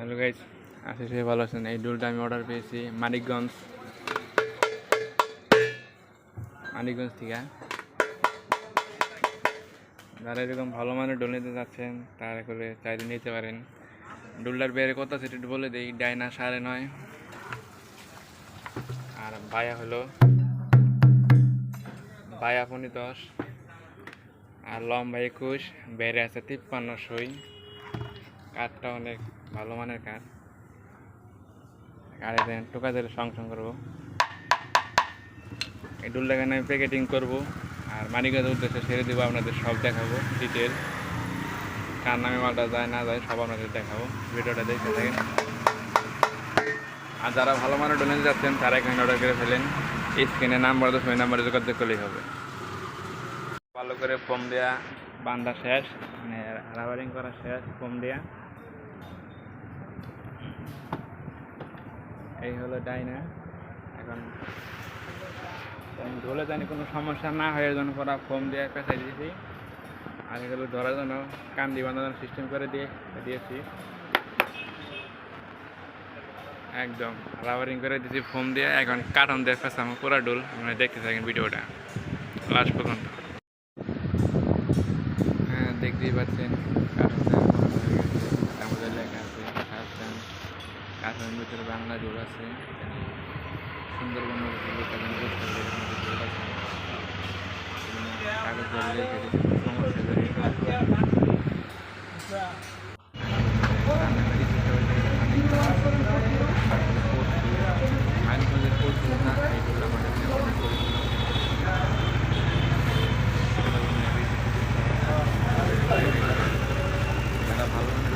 Hello guys, আশা করি ভালো আছেন। এই ডুলটা আমি অর্ডার পেয়েছি মানিকগঞ্জ থেকে। যারা এরকম ভালো মানের ডোল নিতে যাচ্ছেন তারা করে চাইলে নিতে পারেন। ডুলটার বেড়ে কত সেটা একটু বলে দিই। ডাইনা 9.5, আর বায়া হলো বায়া 10, আর লম্বা 21, বেড়ে আছে 53 সই। কাঠটা অনেক ভালো মানের কাঠ। আর এটা টোকাদের সংশোধন করবো। এই ডুলটাকে আমি প্যাকেটিং করবো আর মানিকগঞ্জের উদ্দেশ্যে ছেড়ে দেবো। আপনাদের সব দেখাবো ডিটেল, কার নামে মালটা যায় না যায় সব আপনাদের দেখাবো। ভিডিওটা দেখতে থাকেন। আর যারা ভালো মানের ডোল নিতে যাচ্ছেন তারা এখানে অর্ডার করে ফেলেন। স্ক্রিনে নাম্বার তো ওই নাম্বারে যোগাযোগ করলেই হবে। ভালো করে ফোম দেওয়া বান্ধা শেষ, মানে রাবারিং করা শেষ। ফোম দেওয়া এই হলো ডাইনা। এখন ধুলে জানি কোনো সমস্যা না হয়, এর জন্য পরা ফোম দিয়ে পেঁচাই দিয়েছি। আর এগুলো ধরার জন্য কান্দি বাঁধানোর সিস্টেম করে দিয়েছি। একদম রাবারিং করে দিয়েছি ফোম দিয়ে। এখন কার্টন দিয়ে পেঁচানো পুরা ডুল। মানে দেখতে থাকেন ভিডিওটা লাস্ট পর্যন্ত। হ্যাঁ, দেখতেই পাচ্ছেন কার্টন হয়ে গেছে। আমাদের লেখা আছে কার্টনের ভিতরে বাংলা ডুল আছে। সুন্দরবন কাগজ রেখে ভালো